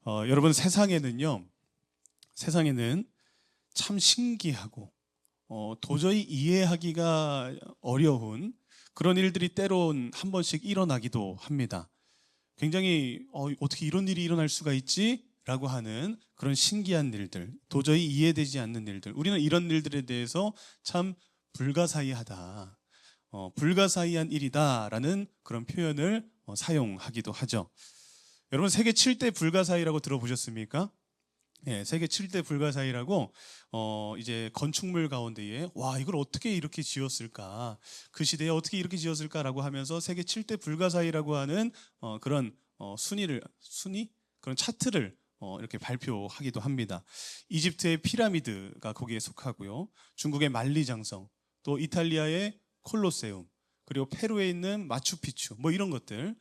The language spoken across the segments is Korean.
여러분 세상에는 참 신기하고 도저히 이해하기가 어려운 그런 일들이 때론 한 번씩 일어나기도 합니다. 굉장히 어떻게 이런 일이 일어날 수가 있지? 라고 하는 그런 신기한 일들, 도저히 이해되지 않는 일들, 우리는 이런 일들에 대해서 참 불가사의하다, 불가사의한 일이다 라는 그런 표현을 사용하기도 하죠. 여러분 세계 7대 불가사의라고 들어보셨습니까? 예, 세계 7대 불가사의라고 이제 건축물 가운데에 와 이걸 어떻게 이렇게 지었을까, 그 시대에 어떻게 이렇게 지었을까라고 하면서 세계 7대 불가사의라고 하는 그런 순위 그런 차트를 이렇게 발표하기도 합니다. 이집트의 피라미드가 거기에 속하고요, 중국의 만리장성, 또 이탈리아의 콜로세움, 그리고 페루에 있는 마추픽추, 뭐 이런 것들,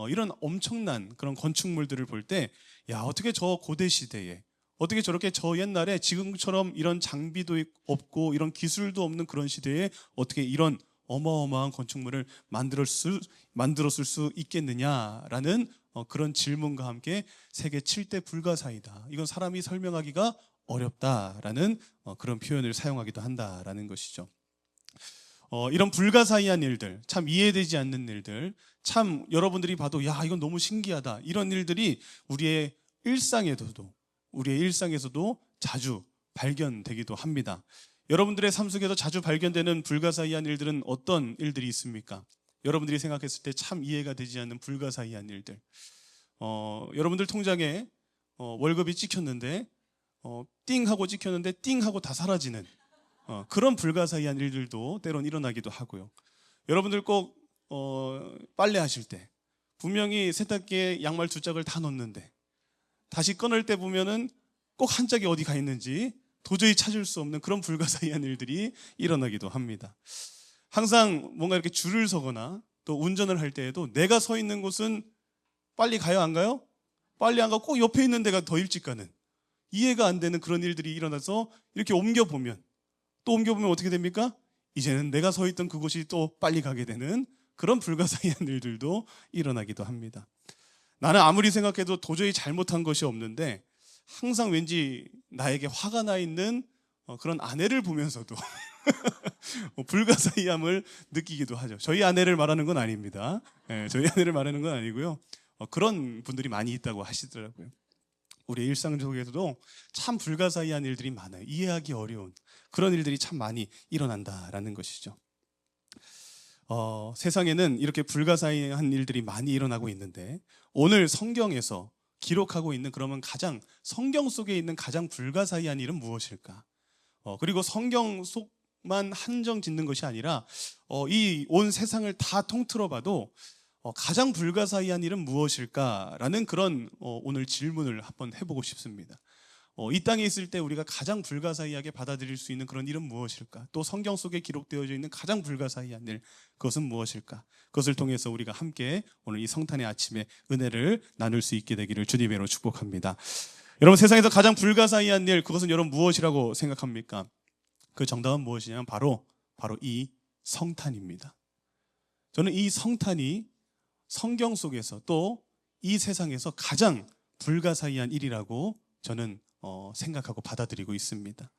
이런 엄청난 그런 건축물들을 볼 때, 야 어떻게 저 고대 시대에 어떻게 저렇게 저 옛날에 지금처럼 이런 장비도 없고 이런 기술도 없는 그런 시대에 어떻게 이런 어마어마한 건축물을 만들었을 수 있겠느냐라는 그런 질문과 함께 세계 7대 불가사의다, 이건 사람이 설명하기가 어렵다라는 그런 표현을 사용하기도 한다라는 것이죠. 이런 불가사의한 일들, 참 이해되지 않는 일들, 참 여러분들이 봐도 야 이건 너무 신기하다, 이런 일들이 우리의 일상에서도 자주 발견되기도 합니다. 여러분들의 삶 속에서 자주 발견되는 불가사의한 일들은 어떤 일들이 있습니까? 여러분들이 생각했을 때 참 이해가 되지 않는 불가사의한 일들, 여러분들 통장에 월급이 찍혔는데 띵 하고 찍혔는데 띵 하고 다 사라지는 그런 불가사의한 일들도 때론 일어나기도 하고요. 여러분들 꼭 빨래하실 때 분명히 세탁기에 양말 두 짝을 다 넣었는데 다시 꺼낼 때 보면은 꼭 한 짝이 어디 가 있는지 도저히 찾을 수 없는 그런 불가사의한 일들이 일어나기도 합니다. 항상 뭔가 이렇게 줄을 서거나 또 운전을 할 때에도 내가 서 있는 곳은 빨리 가요, 안 가요? 빨리 안 가고 꼭 옆에 있는 데가 더 일찍 가는, 이해가 안 되는 그런 일들이 일어나서 이렇게 옮겨보면 어떻게 됩니까? 이제는 내가 서 있던 그곳이 또 빨리 가게 되는 그런 불가사의한 일들도 일어나기도 합니다. 나는 아무리 생각해도 도저히 잘못한 것이 없는데 항상 왠지 나에게 화가 나 있는 그런 아내를 보면서도 불가사의함을 느끼기도 하죠. 저희 아내를 말하는 건 아닙니다. 저희 아내를 말하는 건 아니고요. 그런 분들이 많이 있다고 하시더라고요. 우리 일상 속에서도 참 불가사의한 일들이 많아요. 이해하기 어려운 그런 일들이 참 많이 일어난다라는 것이죠. 세상에는 이렇게 불가사의한 일들이 많이 일어나고 있는데, 오늘 성경에서 기록하고 있는 그러면 성경 속에 있는 가장 불가사의한 일은 무엇일까? 그리고 성경 속만 한정 짓는 것이 아니라 이 온 세상을 다 통틀어 봐도 가장 불가사의한 일은 무엇일까라는 그런 오늘 질문을 한번 해보고 싶습니다. 이 땅에 있을 때 우리가 가장 불가사의하게 받아들일 수 있는 그런 일은 무엇일까? 또 성경 속에 기록되어져 있는 가장 불가사의한 일, 그것은 무엇일까? 그것을 통해서 우리가 함께 오늘 이 성탄의 아침에 은혜를 나눌 수 있게 되기를 주님의 이름으로 축복합니다. 여러분 세상에서 가장 불가사의한 일, 그것은 여러분 무엇이라고 생각합니까? 그 정답은 무엇이냐면 바로 이 성탄입니다. 저는 이 성탄이 성경 속에서 또 이 세상에서 가장 불가사의한 일이라고 저는 생각하고 받아들이고 있습니다.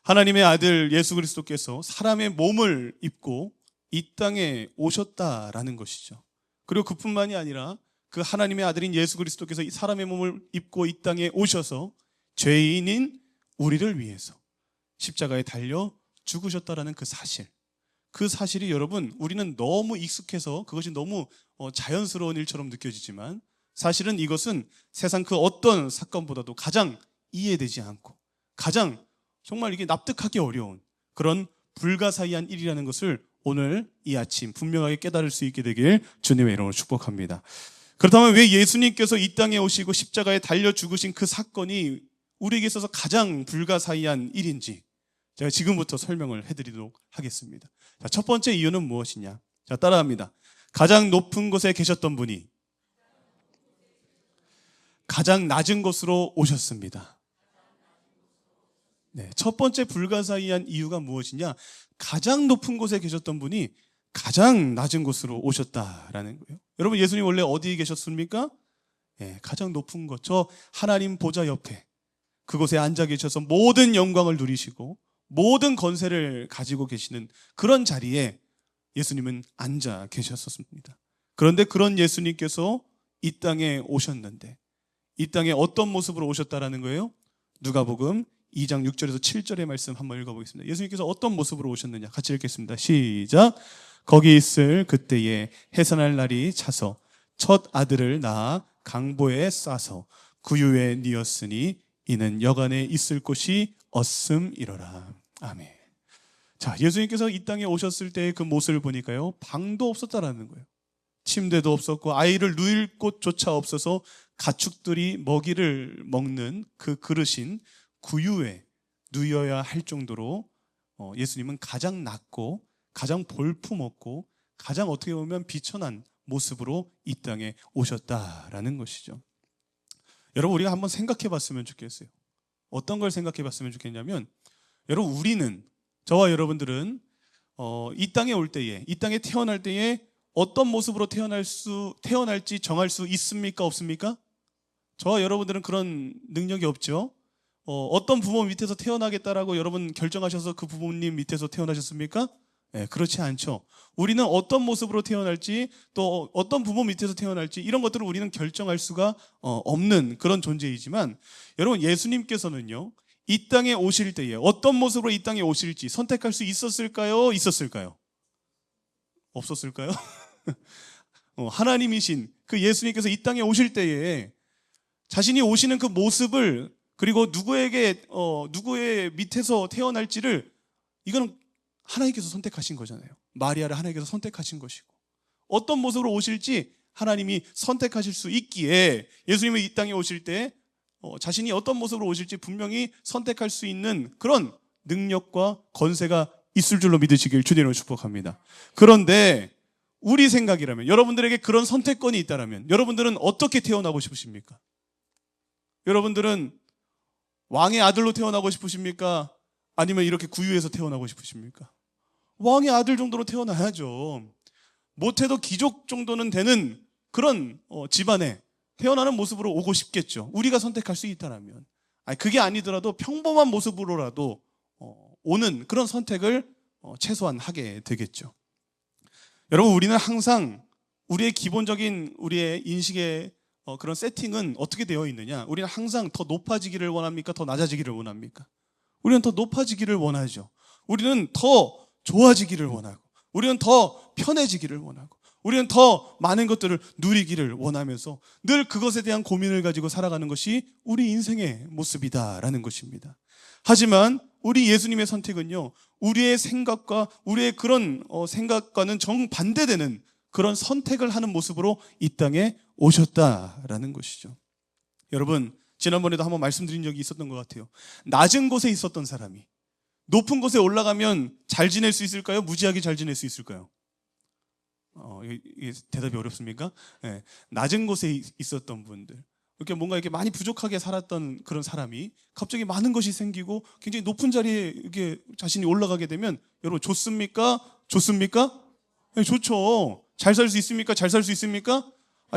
하나님의 아들 예수 그리스도께서 사람의 몸을 입고 이 땅에 오셨다라는 것이죠. 그리고 그뿐만이 아니라 그 하나님의 아들인 예수 그리스도께서 이 사람의 몸을 입고 이 땅에 오셔서 죄인인 우리를 위해서 십자가에 달려 죽으셨다라는 그 사실이 여러분 우리는 너무 익숙해서 그것이 너무 자연스러운 일처럼 느껴지지만, 사실은 이것은 세상 그 어떤 사건보다도 가장 이해되지 않고 가장 정말 이게 납득하기 어려운 그런 불가사의한 일이라는 것을 오늘 이 아침 분명하게 깨달을 수 있게 되길 주님의 이름으로 축복합니다. 그렇다면 왜 예수님께서 이 땅에 오시고 십자가에 달려 죽으신 그 사건이 우리에게 있어서 가장 불가사의한 일인지 제가 지금부터 설명을 해드리도록 하겠습니다. 자, 첫 번째 이유는 무엇이냐? 자, 따라합니다. 가장 높은 곳에 계셨던 분이 가장 낮은 곳으로 오셨습니다. 네, 첫 번째 불가사의한 이유가 무엇이냐? 가장 높은 곳에 계셨던 분이 가장 낮은 곳으로 오셨다라는 거예요. 여러분 예수님 원래 어디에 계셨습니까? 가장 높은 것, 저 하나님 보좌 옆에 그곳에 앉아 계셔서 모든 영광을 누리시고 모든 권세를 가지고 계시는 그런 자리에 예수님은 앉아 계셨었습니다. 그런데 그런 예수님께서 이 땅에 오셨는데 이 땅에 어떤 모습으로 오셨다라는 거예요? 누가복음 2장 6절에서 7절의 말씀 한번 읽어보겠습니다. 예수님께서 어떤 모습으로 오셨느냐 같이 읽겠습니다. 시작. 거기 있을 그때에 해산할 날이 차서 첫 아들을 낳아 강보에 싸서 구유에 뉘었으니 이는 여간에 있을 곳이 없음이로라. 아멘. 자, 예수님께서 이 땅에 오셨을 때의 그 모습을 보니까요, 방도 없었다라는 거예요. 침대도 없었고 아이를 누일 곳조차 없어서 가축들이 먹이를 먹는 그 그릇인 구유에 누여야 할 정도로 예수님은 가장 낮고 가장 볼품없고 가장 어떻게 보면 비천한 모습으로 이 땅에 오셨다라는 것이죠. 여러분, 우리가 한번 생각해 봤으면 좋겠어요. 어떤 걸 생각해 봤으면 좋겠냐면, 여러분, 우리는, 저와 여러분들은 이 땅에 올 때에, 이 땅에 태어날 때에 어떤 모습으로 태어날지 정할 수 있습니까? 없습니까? 저와 여러분들은 그런 능력이 없죠. 어떤 부모 밑에서 태어나겠다라고 여러분 결정하셔서 그 부모님 밑에서 태어나셨습니까? 네, 그렇지 않죠. 우리는 어떤 모습으로 태어날지, 또 어떤 부모 밑에서 태어날지, 이런 것들을 우리는 결정할 수가 없는 그런 존재이지만, 여러분, 예수님께서는요, 이 땅에 오실 때에 어떤 모습으로 이 땅에 오실지 선택할 수 있었을까요? 있었을까요? 없었을까요? 하나님이신 그 예수님께서 이 땅에 오실 때에 자신이 오시는 그 모습을, 그리고 누구의 밑에서 태어날지를, 이거는 하나님께서 선택하신 거잖아요. 마리아를 하나님께서 선택하신 것이고, 어떤 모습으로 오실지 하나님이 선택하실 수 있기에 예수님은 이 땅에 오실 때 자신이 어떤 모습으로 오실지 분명히 선택할 수 있는 그런 능력과 권세가 있을 줄로 믿으시길 주님으로 축복합니다. 그런데 우리 생각이라면, 여러분들에게 그런 선택권이 있다면 여러분들은 어떻게 태어나고 싶으십니까? 여러분들은 왕의 아들로 태어나고 싶으십니까? 아니면 이렇게 구유에서 태어나고 싶으십니까? 왕의 아들 정도로 태어나야죠. 못해도 귀족 정도는 되는 그런 집안에 태어나는 모습으로 오고 싶겠죠. 우리가 선택할 수 있다면. 그게 아니더라도 평범한 모습으로라도 오는 그런 선택을 최소한 하게 되겠죠. 여러분, 우리는 항상 우리의 기본적인 우리의 인식의 그런 세팅은 어떻게 되어 있느냐? 우리는 항상 더 높아지기를 원합니까? 더 낮아지기를 원합니까? 우리는 더 높아지기를 원하죠. 우리는 더 좋아지기를 원하고, 우리는 더 편해지기를 원하고, 우리는 더 많은 것들을 누리기를 원하면서 늘 그것에 대한 고민을 가지고 살아가는 것이 우리 인생의 모습이다라는 것입니다. 하지만 우리 예수님의 선택은요, 우리의 생각과 우리의 그런 생각과는 정반대되는 그런 선택을 하는 모습으로 이 땅에 오셨다라는 것이죠. 여러분, 지난번에도 한번 말씀드린 적이 있었던 것 같아요. 낮은 곳에 있었던 사람이 높은 곳에 올라가면 잘 지낼 수 있을까요? 무지하게 잘 지낼 수 있을까요? 이게 대답이 어렵습니까? 네, 낮은 곳에 있었던 분들, 이렇게 뭔가 이렇게 많이 부족하게 살았던 그런 사람이 갑자기 많은 것이 생기고 굉장히 높은 자리에 이렇게 자신이 올라가게 되면, 여러분, 좋습니까? 좋습니까? 네, 좋죠. 잘 살 수 있습니까? 잘 살 수 있습니까?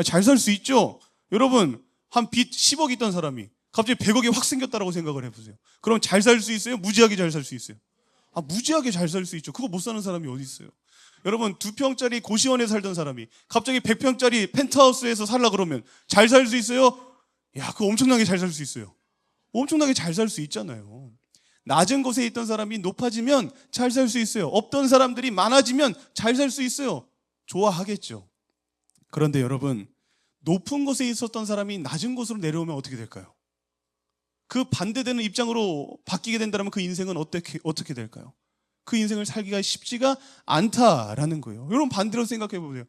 잘 살 수 있죠. 여러분, 한 빚 10억 있던 사람이 갑자기 100억이 확 생겼다라고 생각을 해보세요. 그럼 잘 살 수 있어요? 무지하게 잘 살 수 있어요? 무지하게 잘 살 수 있죠. 그거 못 사는 사람이 어디 있어요? 여러분, 2평짜리 고시원에 살던 사람이 갑자기 100평짜리 펜트하우스에서 살라 그러면 잘 살 수 있어요? 그거 엄청나게 잘 살 수 있어요. 엄청나게 잘 살 수 있잖아요. 낮은 곳에 있던 사람이 높아지면 잘 살 수 있어요. 없던 사람들이 많아지면 잘 살 수 있어요. 좋아하겠죠. 그런데 여러분, 높은 곳에 있었던 사람이 낮은 곳으로 내려오면 어떻게 될까요? 그 반대되는 입장으로 바뀌게 된다면 그 인생은 어떻게 될까요? 그 인생을 살기가 쉽지가 않다라는 거예요. 여러분, 반대로 생각해 보세요.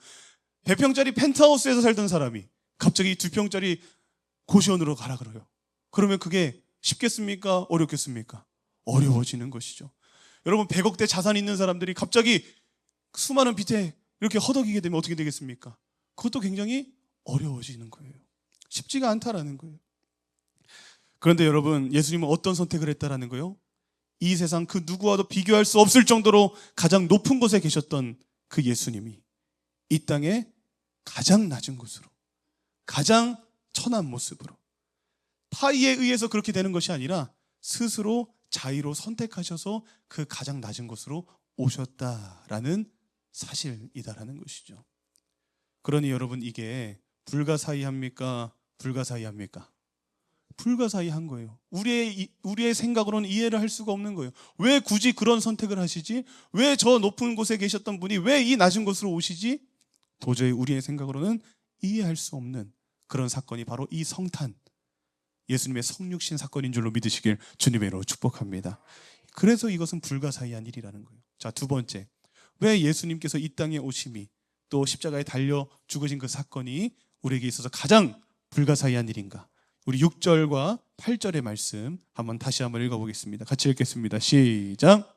100평짜리 펜트하우스에서 살던 사람이 갑자기 2평짜리 고시원으로 가라 그래요. 그러면 그게 쉽겠습니까? 어렵겠습니까? 어려워지는 것이죠. 여러분, 100억대 자산 있는 사람들이 갑자기 수많은 빚에 이렇게 허덕이게 되면 어떻게 되겠습니까? 그것도 굉장히 어려워지는 거예요. 쉽지가 않다라는 거예요. 그런데 여러분, 예수님은 어떤 선택을 했다라는 거예요? 이 세상 그 누구와도 비교할 수 없을 정도로 가장 높은 곳에 계셨던 그 예수님이 이 땅에 가장 낮은 곳으로, 가장 천한 모습으로. 타의에 의해서 그렇게 되는 것이 아니라 스스로 자의로 선택하셔서 그 가장 낮은 곳으로 오셨다라는 사실이다라는 것이죠. 그러니 여러분, 이게 불가사의합니까? 불가사의합니까? 불가사의한 거예요. 우리의 생각으로는 이해를 할 수가 없는 거예요. 왜 굳이 그런 선택을 하시지? 왜 저 높은 곳에 계셨던 분이 왜 이 낮은 곳으로 오시지? 도저히 우리의 생각으로는 이해할 수 없는 그런 사건이 바로 이 성탄, 예수님의 성육신 사건인 줄로 믿으시길 주님의 이름으로 축복합니다. 그래서 이것은 불가사의한 일이라는 거예요. 자, 두 번째, 왜 예수님께서 이 땅에 오심이, 또 십자가에 달려 죽으신 그 사건이 우리에게 있어서 가장 불가사의한 일인가? 우리 6절과 8절의 말씀 다시 한번 읽어보겠습니다. 같이 읽겠습니다. 시작.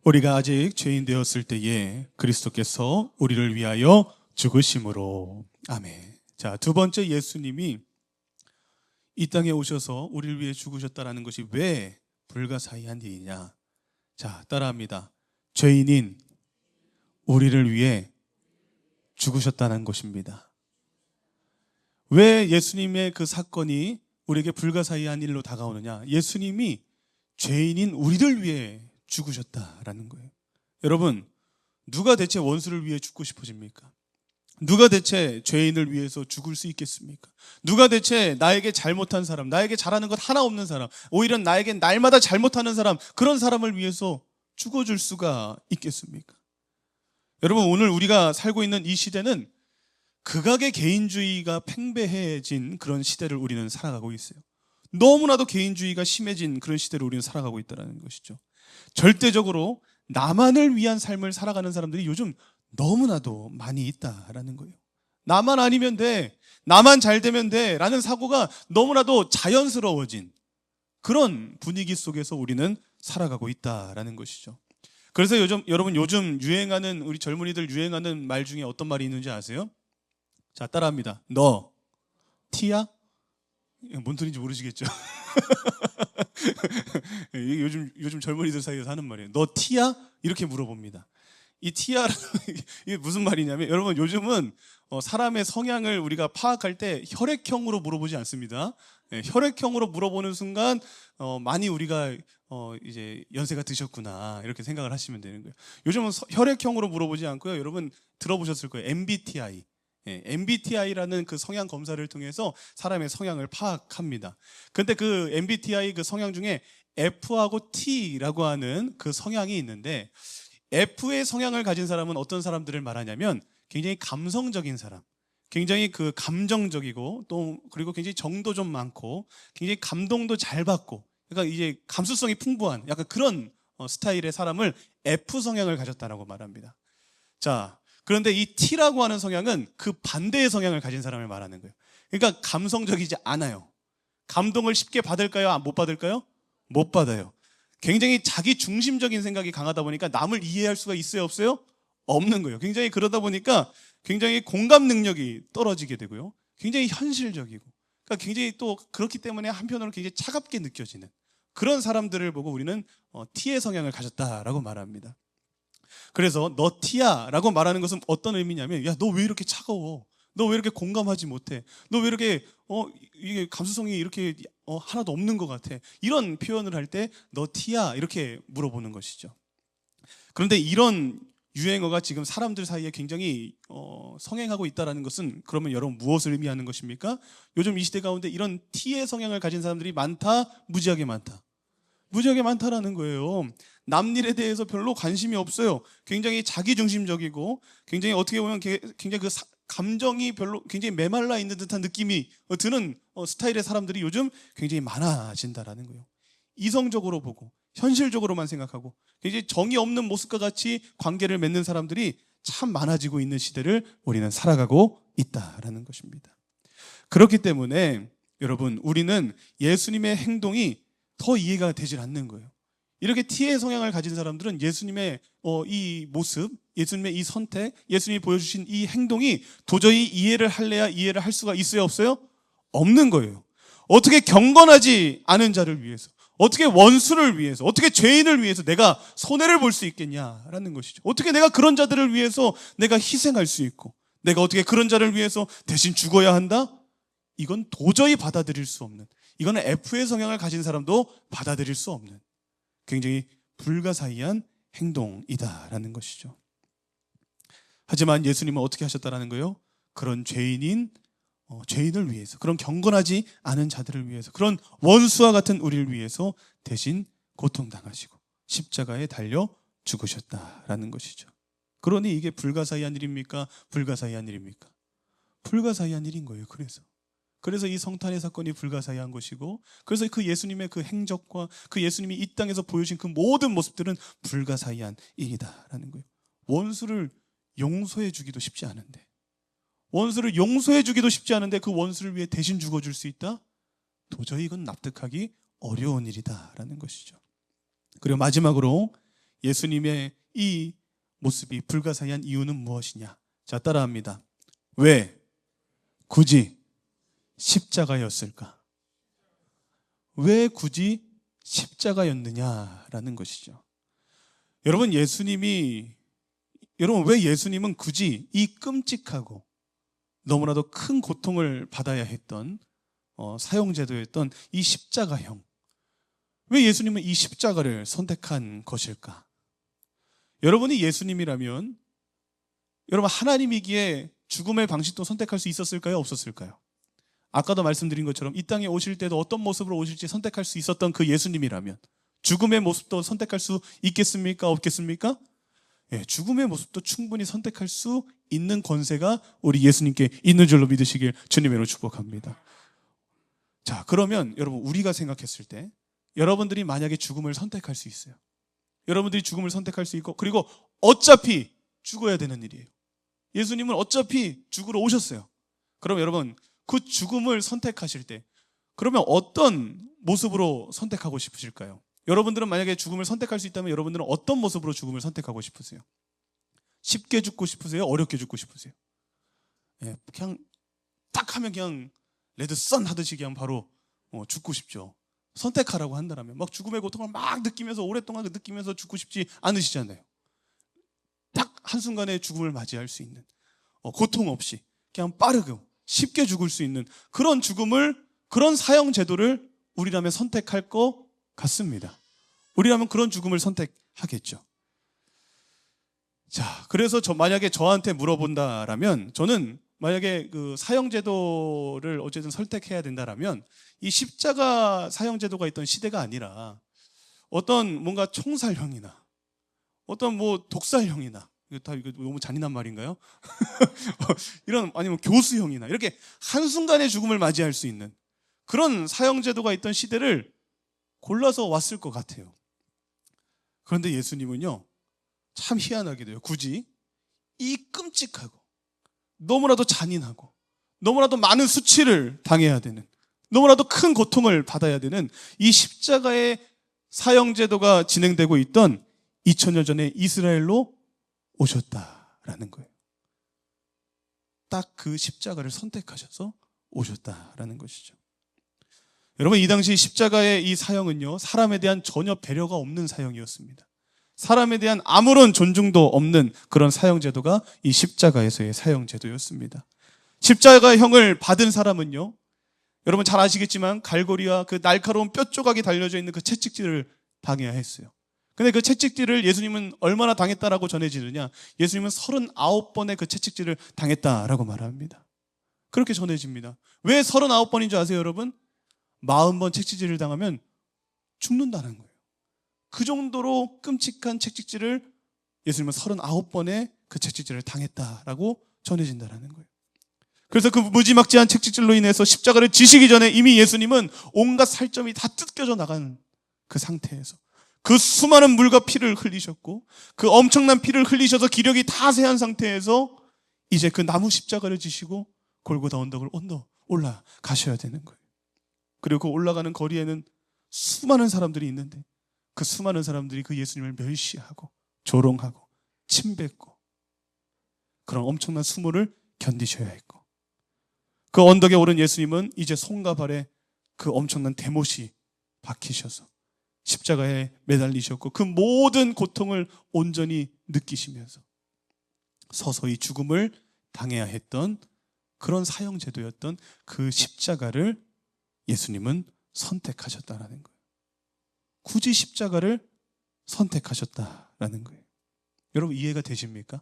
우리가 아직 죄인 되었을 때에 그리스도께서 우리를 위하여 죽으심으로. 아멘. 자, 두 번째, 예수님이 이 땅에 오셔서 우리를 위해 죽으셨다라는 것이 왜 불가사의한 일이냐? 자, 따라합니다. 죄인인 우리를 위해 죽으셨다는 것입니다. 왜 예수님의 그 사건이 우리에게 불가사의한 일로 다가오느냐? 예수님이 죄인인 우리를 위해 죽으셨다라는 거예요. 여러분, 누가 대체 원수를 위해 죽고 싶어집니까? 누가 대체 죄인을 위해서 죽을 수 있겠습니까? 누가 대체 나에게 잘못한 사람, 나에게 잘하는 것 하나 없는 사람, 오히려 나에게 날마다 잘못하는 사람, 그런 사람을 위해서 죽어줄 수가 있겠습니까? 여러분, 오늘 우리가 살고 있는 이 시대는 극악의 개인주의가 팽배해진 그런 시대를 우리는 살아가고 있어요. 너무나도 개인주의가 심해진 그런 시대를 우리는 살아가고 있다는 것이죠. 절대적으로 나만을 위한 삶을 살아가는 사람들이 요즘 너무나도 많이 있다라는 거예요. 나만 아니면 돼, 나만 잘 되면 돼 라는 사고가 너무나도 자연스러워진 그런 분위기 속에서 우리는 살아가고 있다라는 것이죠. 그래서 여러분, 요즘 유행하는, 우리 젊은이들 유행하는 말 중에 어떤 말이 있는지 아세요? 자, 따라합니다. 너 티야? 뭔 소리인지 모르시겠죠? 요즘 젊은이들 사이에서 하는 말이에요. 너 티야? 이렇게 물어봅니다. 이 티야라는 이게 무슨 말이냐면, 여러분, 요즘은 사람의 성향을 우리가 파악할 때 혈액형으로 물어보지 않습니다. 네, 혈액형으로 물어보는 순간 많이 우리가 이제 연세가 드셨구나 이렇게 생각을 하시면 되는 거예요. 요즘은 혈액형으로 물어보지 않고요. 여러분 들어보셨을 거예요. MBTI. 예, MBTI라는 그 성향 검사를 통해서 사람의 성향을 파악합니다. 근데 그 MBTI 그 성향 중에 F하고 T라고 하는 그 성향이 있는데, F의 성향을 가진 사람은 어떤 사람들을 말하냐면 굉장히 감성적인 사람, 굉장히 그 감정적이고, 또 그리고 굉장히 정도 좀 많고, 굉장히 감동도 잘 받고, 그러니까 이제 감수성이 풍부한 약간 그런 스타일의 사람을 F 성향을 가졌다라고 말합니다. 자, 그런데 이 T라고 하는 성향은 그 반대의 성향을 가진 사람을 말하는 거예요. 그러니까 감성적이지 않아요. 감동을 쉽게 받을까요? 못 받을까요? 못 받아요. 굉장히 자기 중심적인 생각이 강하다 보니까 남을 이해할 수가 있어요, 없어요? 없는 거예요. 굉장히 그러다 보니까 굉장히 공감 능력이 떨어지게 되고요. 굉장히 현실적이고, 그러니까 굉장히 또 그렇기 때문에 한편으로 굉장히 차갑게 느껴지는 그런 사람들을 보고 우리는 T의 성향을 가졌다라고 말합니다. 그래서 너 T야 라고 말하는 것은 어떤 의미냐면, 야, 너 왜 이렇게 차가워? 너 왜 이렇게 공감하지 못해? 너 왜 이렇게 이게 감수성이 이렇게 하나도 없는 것 같아? 이런 표현을 할 때 너 T야 이렇게 물어보는 것이죠. 그런데 이런 유행어가 지금 사람들 사이에 굉장히 성행하고 있다는 것은, 그러면 여러분 무엇을 의미하는 것입니까? 요즘 이 시대 가운데 이런 T의 성향을 가진 사람들이 많다? 무지하게 많다? 무지하게 많다라는 거예요. 남일에 대해서 별로 관심이 없어요. 굉장히 자기중심적이고, 굉장히 어떻게 보면 굉장히 그 감정이 별로 굉장히 메말라 있는 듯한 느낌이 드는 스타일의 사람들이 요즘 굉장히 많아진다라는 거예요. 이성적으로 보고 현실적으로만 생각하고 굉장히 정이 없는 모습과 같이 관계를 맺는 사람들이 참 많아지고 있는 시대를 우리는 살아가고 있다라는 것입니다. 그렇기 때문에 여러분, 우리는 예수님의 행동이 더 이해가 되질 않는 거예요. 이렇게 T의 성향을 가진 사람들은 예수님의 이 모습, 예수님의 이 선택, 예수님이 보여주신 이 행동이 도저히 이해를 할래야 이해를 할 수가 있어요, 없어요? 없는 거예요. 어떻게 경건하지 않은 자를 위해서, 어떻게 원수를 위해서, 어떻게 죄인을 위해서 내가 손해를 볼 수 있겠냐라는 것이죠. 어떻게 내가 그런 자들을 위해서 내가 희생할 수 있고, 내가 어떻게 그런 자를 위해서 대신 죽어야 한다? 이건 도저히 받아들일 수 없는, 이거는 F의 성향을 가진 사람도 받아들일 수 없는 굉장히 불가사의한 행동이다라는 것이죠. 하지만 예수님은 어떻게 하셨다라는 거예요? 그런 죄인을 위해서, 그런 경건하지 않은 자들을 위해서, 그런 원수와 같은 우리를 위해서 대신 고통당하시고 십자가에 달려 죽으셨다라는 것이죠. 그러니 이게 불가사의한 일입니까? 불가사의한 일입니까? 불가사의한 일인 거예요. 그래서 이 성탄의 사건이 불가사의한 것이고, 그래서 그 예수님의 그 행적과 그 예수님이 이 땅에서 보여주신 그 모든 모습들은 불가사의한 일이다라는 거예요. 원수를 용서해 주기도 쉽지 않은데, 그 원수를 위해 대신 죽어줄 수 있다? 도저히 이건 납득하기 어려운 일이다라는 것이죠. 그리고 마지막으로 예수님의 이 모습이 불가사의한 이유는 무엇이냐? 자, 따라합니다. 왜 굳이 십자가였을까? 왜 굳이 십자가였느냐라는 것이죠. 여러분, 왜 예수님은 굳이 이 끔찍하고 너무나도 큰 고통을 받아야 했던 사형제도였던 이 십자가형, 왜 예수님은 이 십자가를 선택한 것일까? 여러분이 예수님이라면 여러분 하나님이기에 죽음의 방식도 선택할 수 있었을까요? 없었을까요? 아까도 말씀드린 것처럼 이 땅에 오실 때도 어떤 모습으로 오실지 선택할 수 있었던 그 예수님이라면 죽음의 모습도 선택할 수 있겠습니까? 없겠습니까? 예, 죽음의 모습도 충분히 선택할 수 있는 권세가 우리 예수님께 있는 줄로 믿으시길 주님의 이름으로 축복합니다. 자, 그러면 여러분, 우리가 생각했을 때 여러분들이 만약에 죽음을 선택할 수 있어요. 여러분들이 죽음을 선택할 수 있고, 그리고 어차피 죽어야 되는 일이에요. 예수님은 어차피 죽으러 오셨어요. 그럼 여러분, 그 죽음을 선택하실 때 그러면 어떤 모습으로 선택하고 싶으실까요? 여러분들은 만약에 죽음을 선택할 수 있다면 여러분들은 어떤 모습으로 죽음을 선택하고 싶으세요? 쉽게 죽고 싶으세요? 어렵게 죽고 싶으세요? 예, 그냥 딱 하면 그냥 레드 선 하듯이 그냥 바로 죽고 싶죠. 선택하라고 한다면 막 죽음의 고통을 막 느끼면서 오랫동안 느끼면서 죽고 싶지 않으시잖아요. 딱 한순간에 죽음을 맞이할 수 있는, 고통 없이 그냥 빠르게 쉽게 죽을 수 있는 그런 그런 사형 제도를 우리라면 선택할 것 같습니다. 우리라면 그런 죽음을 선택하겠죠. 자, 그래서 만약에 저한테 물어본다라면, 저는 만약에 그 사형 제도를 어쨌든 선택해야 된다라면 이 십자가 사형 제도가 있던 시대가 아니라 어떤 뭔가 총살형이나 어떤 독살형이나, 이거 너무 잔인한 말인가요? 아니면 교수형이나 이렇게 한순간에 죽음을 맞이할 수 있는 그런 사형 제도가 있던 시대를 골라서 왔을 것 같아요. 그런데 예수님은요, 참 희한하게도요, 굳이 이 끔찍하고 너무나도 잔인하고 너무나도 많은 수치를 당해야 되는, 너무나도 큰 고통을 받아야 되는 이 십자가의 사형 제도가 진행되고 있던 2000년 전에 이스라엘로 오셨다라는 거예요. 딱 그 십자가를 선택하셔서 오셨다라는 것이죠. 여러분, 이 당시 십자가의 이 사형은요, 사람에 대한 전혀 배려가 없는 사형이었습니다. 사람에 대한 아무런 존중도 없는 그런 사형 제도가 이 십자가에서의 사형 제도였습니다. 십자가형을 받은 사람은요, 여러분 잘 아시겠지만 갈고리와 그 날카로운 뼈 조각이 달려져 있는 그 채찍질을 당해야 했어요. 근데 그 채찍질을 예수님은 얼마나 당했다라고 전해지느냐? 예수님은 39번의 그 채찍질을 당했다라고 말합니다. 그렇게 전해집니다. 왜 39번인 줄 아세요, 여러분? 40번 채찍질을 당하면 죽는다는 거예요. 그 정도로 끔찍한 채찍질을 예수님은 39번의 그 채찍질을 당했다라고 전해진다는 거예요. 그래서 그 무지막지한 채찍질로 인해서 십자가를 지시기 전에 이미 예수님은 온갖 살점이 다 뜯겨져 나간 그 상태에서 그 수많은 물과 피를 흘리셨고, 그 엄청난 피를 흘리셔서 기력이 다 쇠한 상태에서 이제 그 나무 십자가를 지시고 골고다 언덕을 올라가셔야 되는 거예요. 그리고 그 올라가는 거리에는 수많은 사람들이 있는데 그 수많은 사람들이 그 예수님을 멸시하고 조롱하고 침뱉고 그런 엄청난 수모를 견디셔야 했고, 그 언덕에 오른 예수님은 이제 손과 발에 그 엄청난 대못이 박히셔서 십자가에 매달리셨고 그 모든 고통을 온전히 느끼시면서 서서히 죽음을 당해야 했던 그런 사형제도였던 그 십자가를 예수님은 선택하셨다라는 거예요. 굳이 십자가를 선택하셨다라는 거예요. 여러분 이해가 되십니까?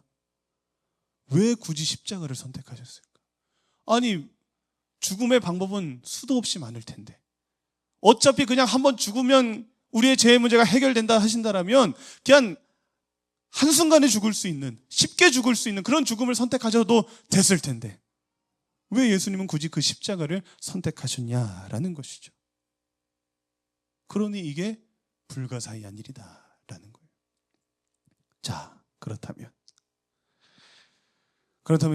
왜 굳이 십자가를 선택하셨을까? 아니 죽음의 방법은 수도 없이 많을 텐데 어차피 그냥 한번 죽으면 우리의 죄의 문제가 해결된다 하신다라면 그냥 한순간에 죽을 수 있는, 쉽게 죽을 수 있는 그런 죽음을 선택하셔도 됐을 텐데 왜 예수님은 굳이 그 십자가를 선택하셨냐라는 것이죠. 그러니 이게 불가사의한 일이다라는 거예요. 자, 그렇다면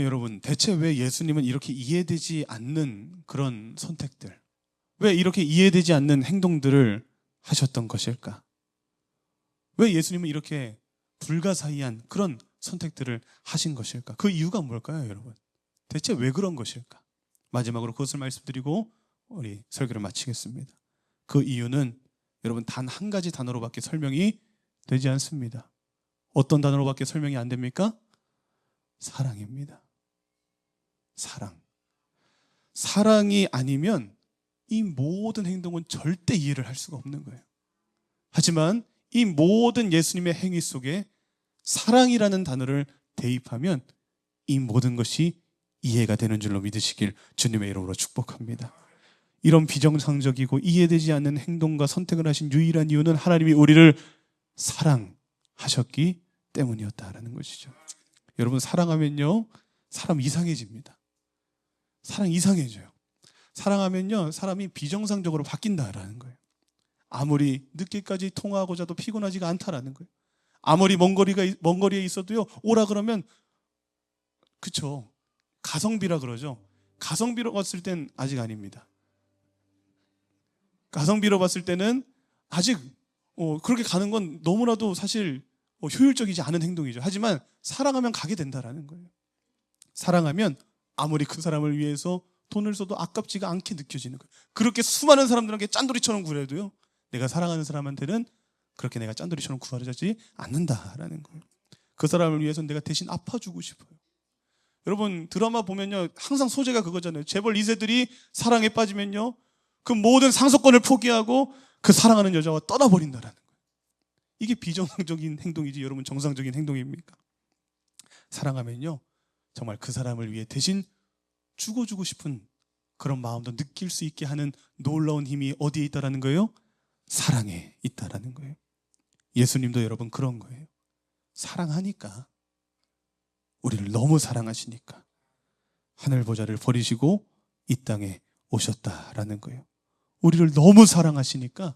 여러분 대체 왜 예수님은 이렇게 이해되지 않는 그런 선택들, 왜 이렇게 이해되지 않는 행동들을 하셨던 것일까? 왜 예수님은 이렇게 불가사의한 그런 선택들을 하신 것일까? 그 이유가 뭘까요, 여러분? 대체 왜 그런 것일까? 마지막으로 그것을 말씀드리고 우리 설교를 마치겠습니다. 그 이유는 여러분 단 한 가지 단어로밖에 설명이 되지 않습니다. 어떤 단어로밖에 설명이 안 됩니까? 사랑입니다. 사랑. 사랑이 아니면 이 모든 행동은 절대 이해를 할 수가 없는 거예요. 하지만 이 모든 예수님의 행위 속에 사랑이라는 단어를 대입하면 이 모든 것이 이해가 되는 줄로 믿으시길 주님의 이름으로 축복합니다. 이런 비정상적이고 이해되지 않는 행동과 선택을 하신 유일한 이유는 하나님이 우리를 사랑하셨기 때문이었다라는 것이죠. 여러분 사랑하면요 사람 이상해집니다. 사랑 이상해져요. 사랑하면요 사람이 비정상적으로 바뀐다라는 거예요. 아무리 늦게까지 통화하고자도 피곤하지가 않다라는 거예요. 아무리 먼 거리에 있어도요 오라 그러면 그쵸 가성비라 그러죠. 가성비로 봤을 땐 아직 아닙니다. 가성비로 봤을 때는 아직 그렇게 가는 건 너무나도 사실 효율적이지 않은 행동이죠. 하지만 사랑하면 가게 된다라는 거예요. 사랑하면 아무리 그 사람을 위해서 돈을 써도 아깝지가 않게 느껴지는 거예요. 그렇게 수많은 사람들에게 짠돌이처럼 구해도요 내가 사랑하는 사람한테는 그렇게 내가 짠돌이처럼 구하지 않는다라는 거예요. 그 사람을 위해서 내가 대신 아파주고 싶어요. 여러분 드라마 보면요 항상 소재가 그거잖아요. 재벌 2세들이 사랑에 빠지면요 그 모든 상속권을 포기하고 그 사랑하는 여자와 떠나버린다라는 거예요. 이게 비정상적인 행동이지 여러분 정상적인 행동입니까? 사랑하면요 정말 그 사람을 위해 대신 죽어주고 싶은 그런 마음도 느낄 수 있게 하는 놀라운 힘이 어디에 있다라는 거예요? 사랑에 있다라는 거예요. 예수님도 여러분 그런 거예요. 사랑하니까 우리를 너무 사랑하시니까 하늘 보좌를 버리시고 이 땅에 오셨다라는 거예요. 우리를 너무 사랑하시니까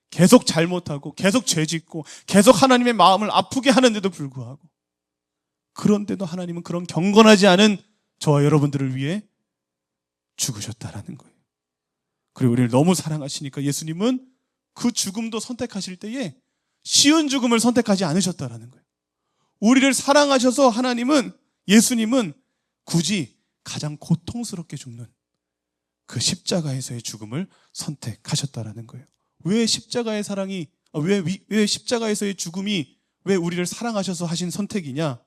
계속 잘못하고 계속 죄짓고 계속 하나님의 마음을 아프게 하는데도 불구하고 그런데도 하나님은 그런 경건하지 않은 저와 여러분들을 위해 죽으셨다라는 거예요. 그리고 우리를 너무 사랑하시니까 예수님은 그 죽음도 선택하실 때에 쉬운 죽음을 선택하지 않으셨다라는 거예요. 우리를 사랑하셔서 예수님은 굳이 가장 고통스럽게 죽는 그 십자가에서의 죽음을 선택하셨다라는 거예요. 왜 십자가의 사랑이 왜 십자가에서의 죽음이 왜 우리를 사랑하셔서 하신 선택이냐?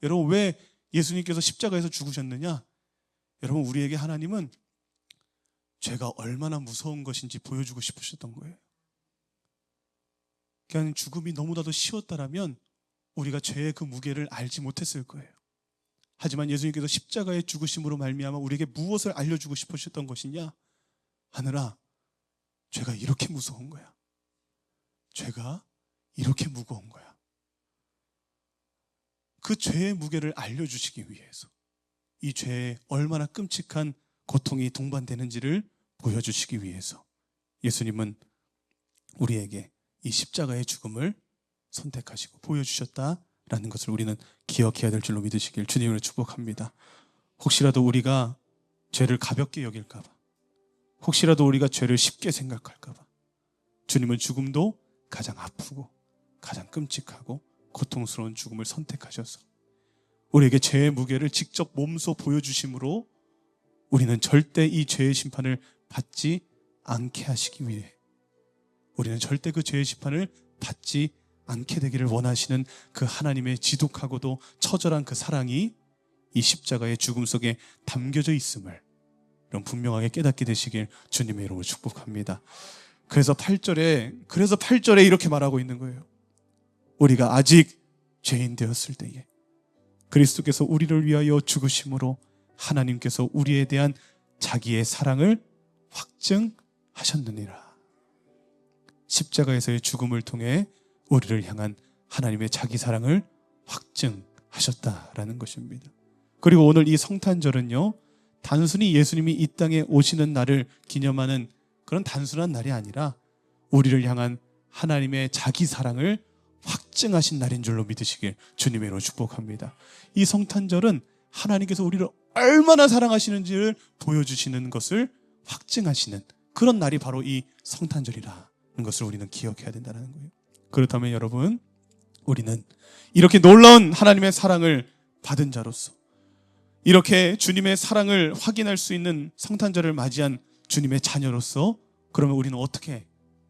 여러분 왜 예수님께서 십자가에서 죽으셨느냐? 여러분 우리에게 하나님은 죄가 얼마나 무서운 것인지 보여주고 싶으셨던 거예요. 그냥 죽음이 너무나도 쉬웠다라면 우리가 죄의 그 무게를 알지 못했을 거예요. 하지만 예수님께서 십자가의 죽으심으로 말미암아 우리에게 무엇을 알려주고 싶으셨던 것이냐? 하늘아, 죄가 이렇게 무서운 거야. 죄가 이렇게 무거운 거야. 그 죄의 무게를 알려주시기 위해서 이 죄에 얼마나 끔찍한 고통이 동반되는지를 보여주시기 위해서 예수님은 우리에게 이 십자가의 죽음을 선택하시고 보여주셨다라는 것을 우리는 기억해야 될 줄로 믿으시길 주님을 축복합니다. 혹시라도 우리가 죄를 가볍게 여길까 봐, 혹시라도 우리가 죄를 쉽게 생각할까 봐 주님은 죽음도 가장 아프고 가장 끔찍하고 고통스러운 죽음을 선택하셔서 우리에게 죄의 무게를 직접 몸소 보여주심으로 우리는 절대 이 죄의 심판을 받지 않게 하시기 위해 우리는 절대 그 죄의 심판을 받지 않게 되기를 원하시는 그 하나님의 지독하고도 처절한 그 사랑이 이 십자가의 죽음 속에 담겨져 있음을 이런 분명하게 깨닫게 되시길 주님의 이름으로 축복합니다. 그래서 8절에 이렇게 말하고 있는 거예요. 우리가 아직 죄인 되었을 때에 그리스도께서 우리를 위하여 죽으심으로 하나님께서 우리에 대한 자기의 사랑을 확증하셨느니라. 십자가에서의 죽음을 통해 우리를 향한 하나님의 자기 사랑을 확증하셨다라는 것입니다. 그리고 오늘 이 성탄절은요, 단순히 예수님이 이 땅에 오시는 날을 기념하는 그런 단순한 날이 아니라 우리를 향한 하나님의 자기 사랑을 확증하신 날인 줄로 믿으시길 주님의 이름으로 축복합니다. 이 성탄절은 하나님께서 우리를 얼마나 사랑하시는지를 보여주시는 것을 확증하시는 그런 날이 바로 이 성탄절이라는 것을 우리는 기억해야 된다는 거예요. 그렇다면 여러분, 우리는 이렇게 놀라운 하나님의 사랑을 받은 자로서, 이렇게 주님의 사랑을 확인할 수 있는 성탄절을 맞이한 주님의 자녀로서, 그러면 우리는 어떻게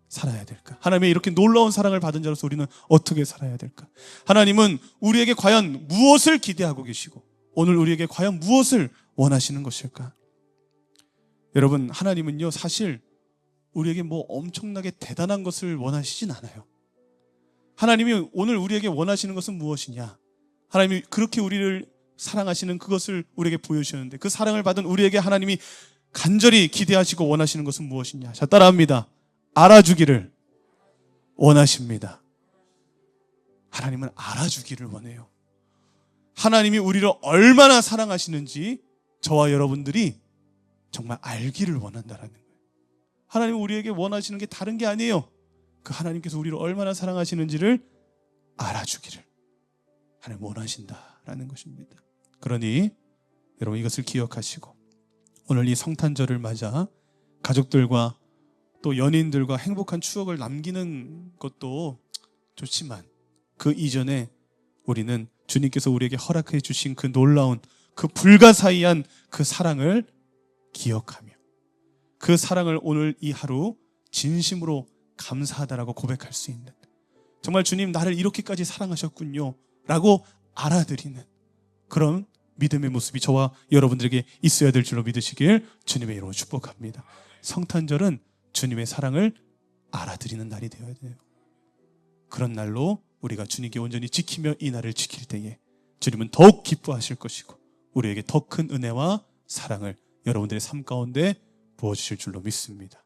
살아야 될까? 하나님의 이렇게 놀라운 사랑을 받은 자로서 우리는 어떻게 살아야 될까? 하나님은 우리에게 과연 무엇을 기대하고 계시고 오늘 우리에게 과연 무엇을 원하시는 것일까? 여러분, 하나님은요, 사실 우리에게 뭐 엄청나게 대단한 것을 원하시진 않아요. 하나님이 오늘 우리에게 원하시는 것은 무엇이냐? 하나님이 그렇게 우리를 사랑하시는 그것을 우리에게 보여주셨는데, 그 사랑을 받은 우리에게 하나님이 간절히 기대하시고 원하시는 것은 무엇이냐? 자, 따라합니다. 알아주기를 원하십니다. 하나님은 알아주기를 원해요. 하나님이 우리를 얼마나 사랑하시는지 저와 여러분들이 정말 알기를 원한다는 거예요. 하나님은 우리에게 원하시는 게 다른 게 아니에요. 그 하나님께서 우리를 얼마나 사랑하시는지를 알아주기를 하나님 원하신다라는 것입니다. 그러니 여러분, 이것을 기억하시고 오늘 이 성탄절을 맞아 가족들과 또 연인들과 행복한 추억을 남기는 것도 좋지만, 그 이전에 우리는 주님께서 우리에게 허락해 주신 그 놀라운, 그 불가사의한 그 사랑을 기억하며 그 사랑을 오늘 이 하루 진심으로 감사하다라고 고백할 수 있는, 정말 주님 나를 이렇게까지 사랑하셨군요 라고 알아들이는 그런 믿음의 모습이 저와 여러분들에게 있어야 될 줄로 믿으시길 주님의 이름으로 축복합니다. 성탄절은 주님의 사랑을 알아들이는 날이 되어야 돼요. 그런 날로 우리가 주님께 온전히 지키며 이 날을 지킬 때에 주님은 더욱 기뻐하실 것이고 우리에게 더 큰 은혜와 사랑을 여러분들의 삶 가운데 부어주실 줄로 믿습니다.